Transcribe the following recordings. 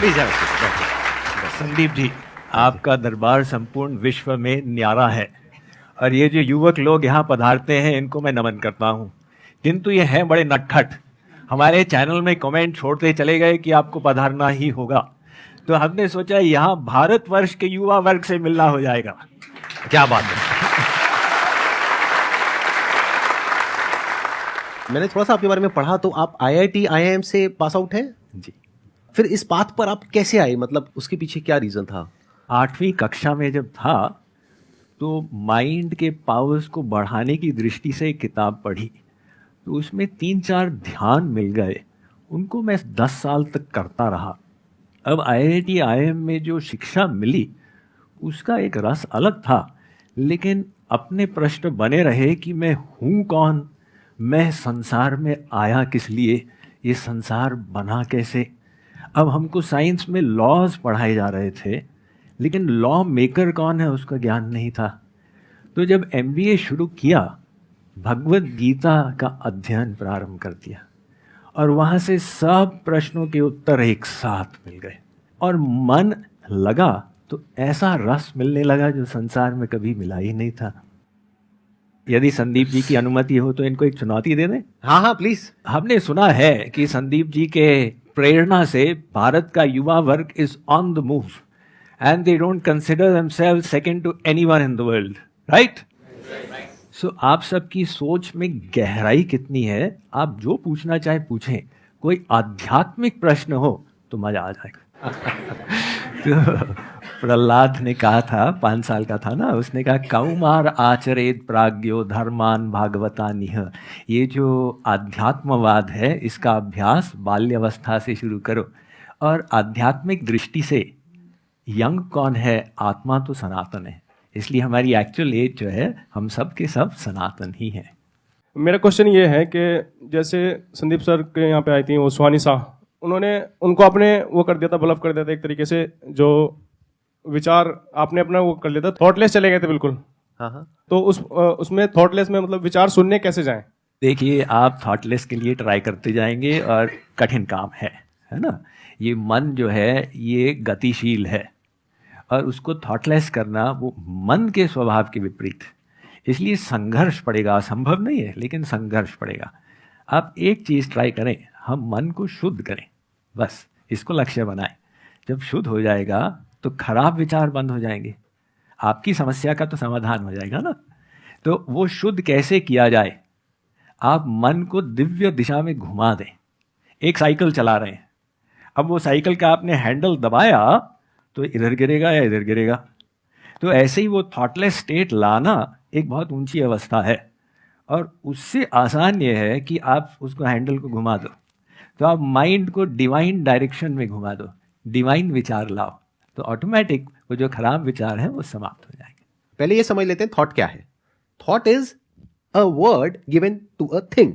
Please Sandeep ji, आपका दरबार संपूर्ण विश्व में न्यारा है और ये जो युवक लोग यहाँ पधारते हैं इनको मैं नमन करता हूँ, किंतु ये हैं बड़े नटखट। हमारे चैनल में कमेंट छोड़ते चले गए कि आपको पधारना ही होगा, तो हमने सोचा यहाँ भारतवर्ष के युवा वर्ग से मिलना हो जाएगा। क्या बात है। मैंने थोड़ा सा आपके बारे में पढ़ा, तो आप IIT IIM से पास आउट हैं जी। फिर इस पाथ पर आप कैसे आए, मतलब उसके पीछे क्या रीजन था? 8वीं कक्षा में जब था तो माइंड के पावर्स को बढ़ाने की दृष्टि से एक किताब पढ़ी, तो उसमें 3-4 ध्यान मिल गए, उनको मैं 10 साल तक करता रहा। अब IIT IIM में जो शिक्षा मिली उसका एक रस अलग था, लेकिन अपने प्रश्न बने रहे कि मैं हूँ कौन, मैं संसार में आया किस लिए, ये संसार बना कैसे। अब हमको साइंस में लॉज पढ़ाए जा रहे थे, लेकिन लॉ मेकर कौन है उसका ज्ञान नहीं था। तो जब MBA शुरू किया, भगवत गीता का अध्ययन प्रारंभ कर दिया और वहाँ से सब प्रश्नों के उत्तर एक साथ मिल गए और मन लगा तो ऐसा रस मिलने लगा जो संसार में कभी मिला ही नहीं था। यदि संदीप जी की अनुमति हो तो इनको एक चुनौती दे दें। हाँ हाँ प्लीज। हमने सुना है कि संदीप जी के प्रेरणा से भारत का युवा वर्ग is on the move and they don't consider themselves second to anyone in the world, right? So आप सबकी सोच में गहराई कितनी है, आप जो पूछना चाहे पूछें। कोई आध्यात्मिक प्रश्न हो तो मजा आ जाएगा। तो प्रहलाद ने कहा था, 5 साल का था ना, उसने कहा कौमार आचरेत प्राज्ञो धर्मान भागवता निह। ये जो आध्यात्मवाद है इसका अभ्यास बाल्यावस्था से शुरू करो। और आध्यात्मिक दृष्टि से यंग कौन है? आत्मा तो सनातन है, इसलिए हमारी एक्चुअल एज जो है हम सब के सब सनातन ही हैं। मेरा क्वेश्चन ये है कि जैसे संदीप सर के यहाँ पे आई थी वो सुहानी शाह, उन्होंने उनको आपने वो कर दिया था, बलफ कर दिया था एक तरीके से, जो विचार आपने अपना वो कर लिया था, थॉटलेस चले गए थे बिल्कुल। हाँ। तो उसमें थॉटलेस में मतलब विचार सुनने कैसे जाएं? देखिए, आप थॉटलेस के लिए ट्राई करते जाएंगे और कठिन काम है ना। ये मन जो है ये गतिशील है और उसको थॉटलेस करना वो मन के स्वभाव के विपरीत, इसलिए संघर्ष पड़ेगा। असंभव नहीं है, लेकिन संघर्ष पड़ेगा। आप एक चीज़ ट्राई करें, हम मन को शुद्ध करें, बस इसको लक्ष्य बनाएं। जब शुद्ध हो जाएगा तो खराब विचार बंद हो जाएंगे, आपकी समस्या का तो समाधान हो जाएगा ना। तो वो शुद्ध कैसे किया जाए? आप मन को दिव्य दिशा में घुमा दें। एक साइकिल चला रहे हैं, अब वो साइकिल का आपने हैंडल दबाया तो इधर गिरेगा या इधर गिरेगा। तो ऐसे ही वो थॉटलेस स्टेट लाना एक बहुत ऊंची अवस्था है और उससे आसान ये है कि आप उसको हैंडल को घुमा दो, तो आप माइंड को डिवाइन डायरेक्शन में घुमा दो, डिवाइन विचार लाओ, तो ऑटोमेटिक वो जो खराब विचार है वो समाप्त हो जाएंगे। पहले ये समझ लेते हैं थॉट क्या है। Thought is a word given to a thing.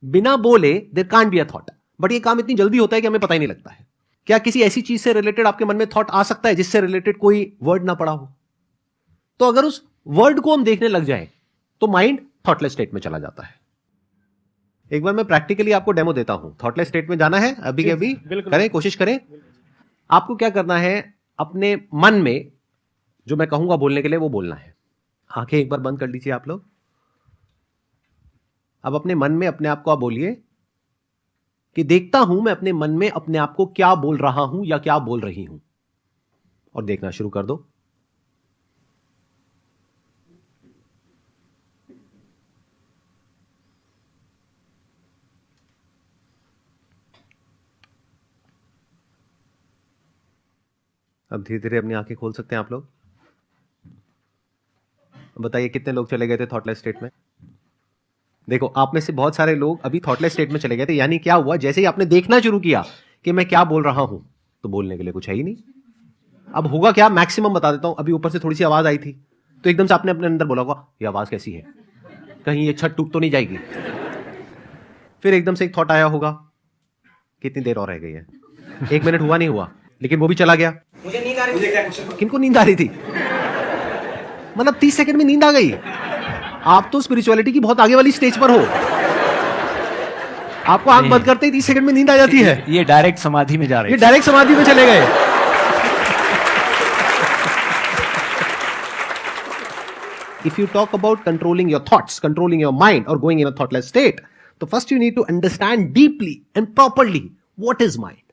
बिना बोले there can't be a thought, but ये काम इतनी जल्दी होता है कि हमें पता ही नहीं लगता है। क्या किसी ऐसी चीज से रिलेटेड आपके मन में थॉट आ सकता है जिससे रिलेटेड कोई वर्ड ना पड़ा हो? तो अगर उस वर्ड को हम देखने लग जाए तो माइंड थॉटलेस स्टेट में चला जाता है। एक बार मैं प्रैक्टिकली आपको डेमो देता हूं। थॉटलेस स्टेट में जाना है अभी के अभी, करें, कोशिश करें। आपको क्या करना है, अपने मन में जो मैं कहूंगा बोलने के लिए वो बोलना है। आंखें एक बार बंद कर लीजिए आप लोग। अब अपने मन में अपने आप को आप बोलिए कि देखता हूं मैं अपने मन में अपने आप को क्या बोल रहा हूं या क्या बोल रही हूं, और देखना शुरू कर दो। अब धीरे धीरे अपनी आंखें खोल सकते हैं आप लोग। बताइए कितने लोग चले गए थे थॉटलेस स्टेट में? देखो, आप में से बहुत सारे लोग अभी थॉटलेस स्टेट में चले गए थे। यानी क्या हुआ, जैसे ही आपने देखना शुरू किया कि मैं क्या बोल रहा हूं, तो बोलने के लिए कुछ है ही नहीं। अब होगा क्या, मैक्सिमम बता देता हूं। अभी ऊपर से थोड़ी सी आवाज आई थी तो एकदम से आपने अपने अंदर बोला होगा ये आवाज कैसी है, कहीं ये छत टूट तो नहीं जाएगी। फिर एकदम से एक थॉट आया होगा कितनी देर और रह गई है, 1 मिनट हुआ नहीं हुआ, लेकिन वो भी चला गया। मुझे नींद आ रही थी। किनको नींद आ रही थी? मतलब 30 सेकंड में नींद आ गई। आप तो स्पिरिचुअलिटी की बहुत आगे वाली स्टेज पर हो। आपको आंख बंद करते ही 30 सेकंड में नींद आ जाती है। ये डायरेक्ट समाधि में जा रहे ये हैं। डायरेक्ट समाधि में चले गए। If you talk about controlling your thoughts, controlling your mind, or going in a thoughtless state, so first you need to understand deeply and properly what is mind.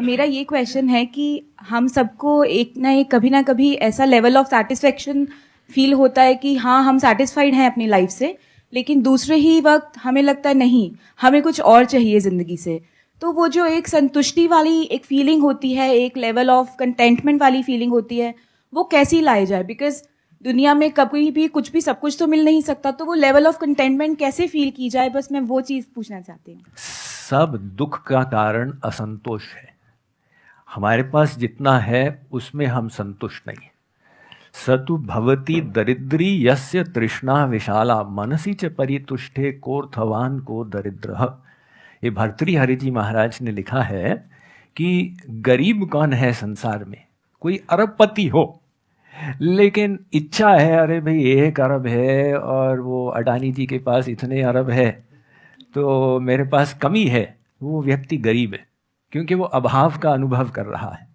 मेरा ये क्वेश्चन है कि हम सबको एक कभी ना कभी ऐसा लेवल ऑफ सेटिस्फेक्शन फील होता है कि हाँ हम सेटिस्फाइड हैं अपनी लाइफ से, लेकिन दूसरे ही वक्त हमें लगता है नहीं, हमें कुछ और चाहिए जिंदगी से। तो वो जो एक संतुष्टि वाली एक फीलिंग होती है, एक लेवल ऑफ कंटेंटमेंट वाली फीलिंग होती है, वो कैसी लाई जाए? बिकॉज दुनिया में कभी भी कुछ भी सब कुछ तो मिल नहीं सकता, तो वो लेवल ऑफ कंटेंटमेंट कैसे फील की जाए? बस मैं वो चीज पूछना चाहती हूँ। सब दुख का कारण असंतोष है। हमारे पास जितना है उसमें हम संतुष्ट नहीं। सतु भवति दरिद्री यस्य तृष्णा विशाला मनसी च परितुष्टे कोर्थवान को दरिद्र। ये भर्तृहरि जी महाराज ने लिखा है कि गरीब कौन है संसार में? कोई अरबपति हो, लेकिन इच्छा है अरे भाई 1 अरब है और वो अडानी जी के पास इतने अरब है तो मेरे पास कमी है। वो व्यक्ति गरीब है क्योंकि वो अभाव का अनुभव कर रहा है।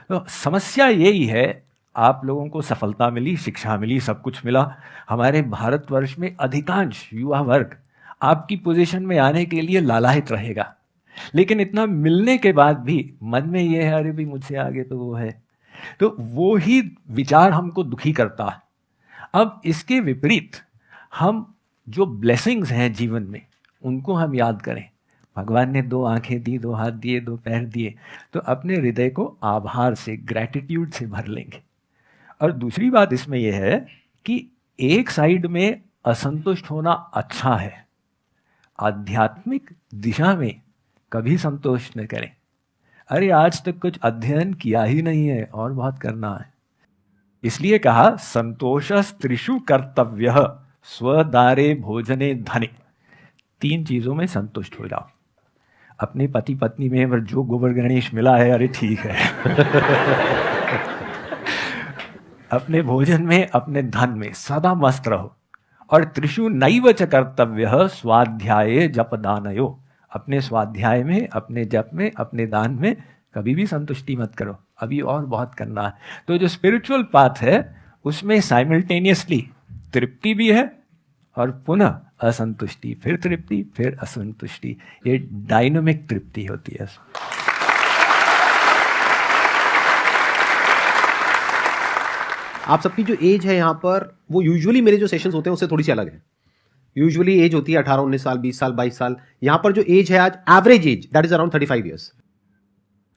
तो समस्या यही है, आप लोगों को सफलता मिली, शिक्षा मिली, सब कुछ मिला। हमारे भारतवर्ष में अधिकांश युवा वर्ग आपकी पोजीशन में आने के लिए लालायित रहेगा, लेकिन इतना मिलने के बाद भी मन में ये है अरे भाई मुझसे आगे तो वो है। तो वो ही विचार हमको दुखी करता है। अब इसके विपरीत हम जो ब्लेसिंग्स हैं जीवन में उनको हम याद करें। भगवान ने 2 आंखें दी, 2 हाथ दिए, 2 पैर दिए, तो अपने हृदय को आभार से, ग्रैटिट्यूड से भर लेंगे। और दूसरी बात इसमें यह है कि एक साइड में असंतुष्ट होना अच्छा है, आध्यात्मिक दिशा में कभी संतोष न करें। अरे आज तक कुछ अध्ययन किया ही नहीं है और बहुत करना है। इसलिए कहा संतोषस्त्रिषु कर्तव्यः स्वदारे भोजने धने। 3 चीजों में संतुष्ट हो जाओ। अपने पति पत्नी में अगर जो गोबर गणेश मिला है अरे ठीक है अपने भोजन में, अपने धन में सदा मस्त रहो। और त्रिषु नैव च कर्तव्यः स्वाध्याये जप दानयो। अपने स्वाध्याय में, अपने जप में, अपने दान में कभी भी संतुष्टि मत करो, अभी और बहुत करना है। तो जो स्पिरिचुअल पाथ है उसमें साइमल्टेनियसली तृप्ति भी है और पुनः असंतुष्टि, फिर तृप्ति, फिर असंतुष्टि। ये डायनामिक तृप्ति होती है। आप सबकी जो एज है यहाँ पर, वो यूजुअली मेरे जो सेशंस होते हैं उससे थोड़ी सी अलग है। यूजुअली एज होती है 18, 19 साल, 20 साल, 22 साल। यहां पर जो एज है आज, average age that is around 35 years.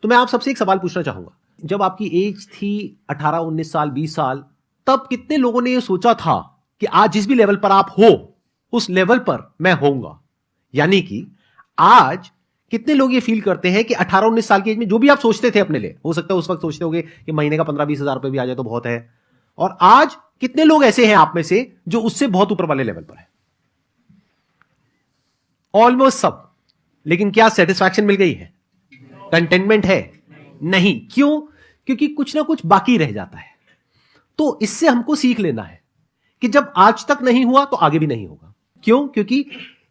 तो मैं आप सबसे एक सवाल पूछना चाहूंगा, जब आपकी एज थी 18, 19 साल, 20 साल, तब कितने लोगों ने यह सोचा था कि आज जिस भी लेवल पर आप हो उस लेवल पर मैं होऊंगा? यानी कि आज कितने लोग ये फील करते हैं कि 18, 19 साल की एज में जो भी आप सोचते थे अपने लिए, हो सकता है उस वक्त सोचते होगे कि महीने का 15-20 हजार रुपए भी आ जाए तो बहुत है, और आज कितने लोग ऐसे हैं आप में से जो उससे बहुत ऊपर वाले लेवल पर है? ऑलमोस्ट सब। लेकिन क्या सेटिस्फैक्शन मिल गई है? कंटेनमेंट है? नहीं। क्यों? क्योंकि कुछ ना कुछ बाकी रह जाता है। तो इससे हमको सीख लेना है कि जब आज तक नहीं हुआ तो आगे भी नहीं होगा। क्यों? क्योंकि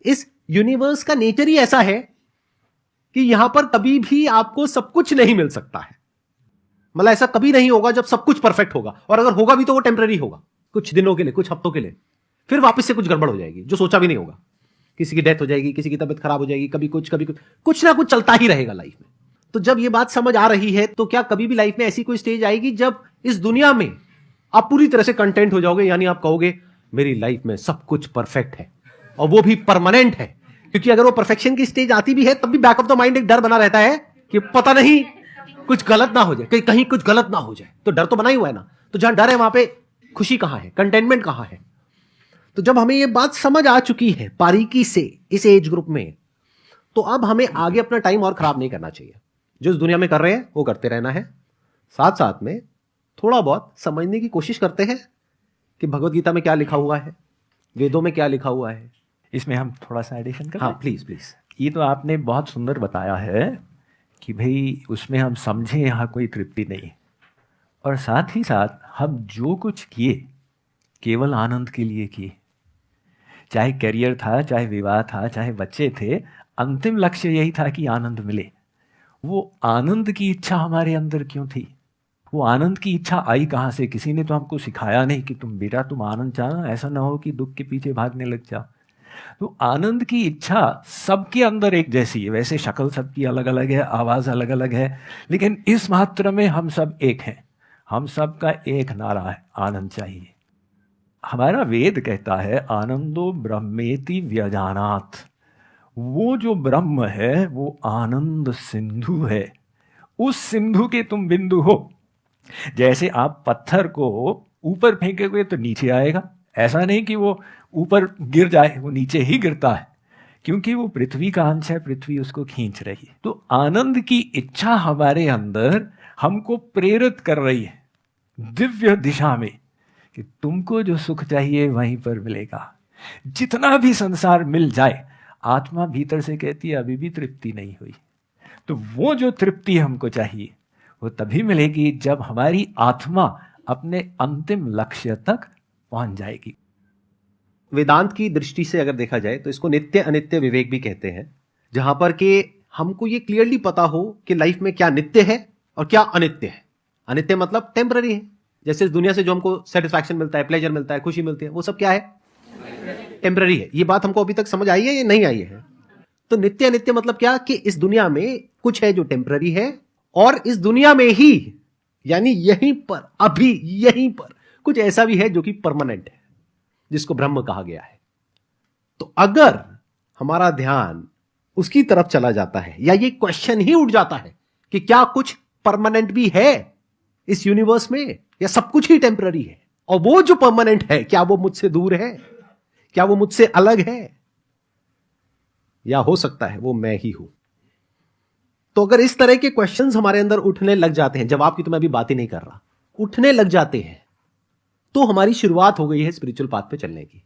इस यूनिवर्स का नेचर ही ऐसा है कि यहां पर कभी भी आपको सब कुछ नहीं मिल सकता है। मतलब ऐसा कभी नहीं होगा जब सब कुछ परफेक्ट होगा, और अगर होगा भी तो वो टेम्पररी होगा, कुछ दिनों के लिए, कुछ हफ्तों के लिए, फिर वापस से कुछ गड़बड़ हो जाएगी जो सोचा भी नहीं होगा। किसी की डेथ हो जाएगी, किसी की तबीयत खराब हो जाएगी, कभी कुछ कुछ ना कुछ चलता ही रहेगा लाइफ में। तो जब ये बात समझ आ रही है तो क्या कभी भी लाइफ में ऐसी कोई स्टेज आएगी जब इस दुनिया में आप पूरी तरह से कंटेंट हो जाओगे, यानी आप कहोगे मेरी लाइफ में सब कुछ परफेक्ट है और वो भी परमानेंट है? क्योंकि अगर वो परफेक्शन की स्टेज आती भी है तब भी बैक ऑफ द माइंड एक डर बना रहता है कि पता नहीं कुछ गलत ना हो जाए, कहीं कुछ गलत ना हो जाए। तो डर तो बना ही हुआ है ना। तो जहां डर है वहां पे खुशी कहां है, कंटेनमेंट कहां है? तो जब हमें ये बात समझ आ चुकी है बारीकी से इस एज ग्रुप में, तो अब हमें आगे अपना टाइम और खराब नहीं करना चाहिए। जो इस दुनिया में कर रहे हैं वो करते रहना है, साथ साथ में थोड़ा बहुत समझने की कोशिश करते हैं कि भगवत गीता में क्या लिखा हुआ है, वेदों में क्या लिखा हुआ है। इसमें हम थोड़ा सा एडिशन करें? हाँ प्लीज प्लीज। ये तो आपने बहुत सुंदर बताया है कि भाई उसमें हम समझे यहाँ कोई तृप्ति नहीं, और साथ ही साथ हम जो कुछ किए केवल आनंद के लिए किए। चाहे करियर था, चाहे विवाह था, चाहे बच्चे थे, अंतिम लक्ष्य यही था कि आनंद मिले। वो आनंद की इच्छा हमारे अंदर क्यों थी? वो आनंद की इच्छा आई कहाँ से? किसी ने तो हमको सिखाया नहीं कि तुम बेटा तुम आनंद चाहो, ऐसा ना हो कि दुख के पीछे भागने लग जाओ। तो आनंद की इच्छा सबके अंदर एक जैसी है। वैसे शक्ल सबकी अलग अलग है, आवाज़ अलग अलग है, लेकिन इस मात्र में हम सब एक हैं। हम सब का एक नारा है, आनंद चाहिए। हमारा वेद कहता है आनंदो ब्रह्मेति व्यजानात्। वो जो ब्रह्म है वो आनंद सिंधु है। उस सिंधु के तुम बिंदु हो। जैसे आप पत्थर को ऊपर फेंकोगे तो नीचे आएगा, ऐसा नहीं कि वो ऊपर गिर जाए, वो नीचे ही गिरता है, क्योंकि वो पृथ्वी का अंश है, पृथ्वी उसको खींच रही है। तो आनंद की इच्छा हमारे अंदर हमको प्रेरित कर रही है दिव्य दिशा में कि तुमको जो सुख चाहिए वहीं पर मिलेगा। जितना भी संसार मिल जाए, आत्मा भीतर से कहती है अभी भी तृप्ति नहीं हुई। तो वो जो तृप्ति हमको चाहिए वो तभी मिलेगी जब हमारी आत्मा अपने अंतिम लक्ष्य तक पहुंच जाएगी। वेदांत की दृष्टि से अगर देखा जाए तो इसको नित्य अनित्य विवेक भी कहते हैं, जहां पर कि हमको ये क्लियरली पता हो कि लाइफ में क्या नित्य है और क्या अनित्य है। अनित्य मतलब टेम्पररी है, जैसे इस दुनिया से जो हमको सेटिस्फैक्शन मिलता है, प्लेजर मिलता है, खुशी मिलती है, वो सब क्या है? टेम्पररी है। ये बात हमको अभी तक समझ आई है या नहीं आई है? तो नित्य अनित्य मतलब क्या कि इस दुनिया में कुछ है जो टेम्पररी है, और इस दुनिया में ही यानी यहीं पर, अभी यहीं पर कुछ ऐसा भी है जो कि परमानेंट है, जिसको ब्रह्म कहा गया है। तो अगर हमारा ध्यान उसकी तरफ चला जाता है, या ये क्वेश्चन ही उठ जाता है कि क्या कुछ परमानेंट भी है इस यूनिवर्स में, या सब कुछ ही टेम्पररी है, और वो जो परमानेंट है क्या वो मुझसे दूर है, क्या वो मुझसे अलग है, या हो सकता है वो मैं ही हूं। तो अगर इस तरह के क्वेश्चंस हमारे अंदर उठने लग जाते हैं, जवाब की तो मैं अभी बात ही नहीं कर रहा, उठने लग जाते हैं, तो हमारी शुरुआत हो गई है स्पिरिचुअल पाथ पे चलने की।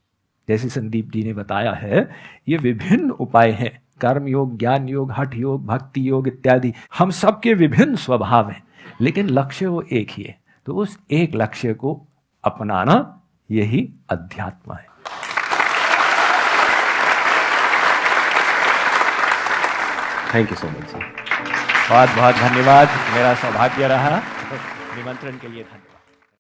जैसे संदीप जी ने बताया है, ये विभिन्न उपाय हैं, कर्म योग, ज्ञान योग, हठ योग, भक्ति योग इत्यादि। हम सबके विभिन्न स्वभाव हैं, लेकिन लक्ष्य वो एक ही है। तो उस एक लक्ष्य को अपनाना यही अध्यात्म है। Thank you so much sir. बहुत बहुत धन्यवाद। मेरा सौभाग्य रहा। निमंत्रण के लिए धन्यवाद।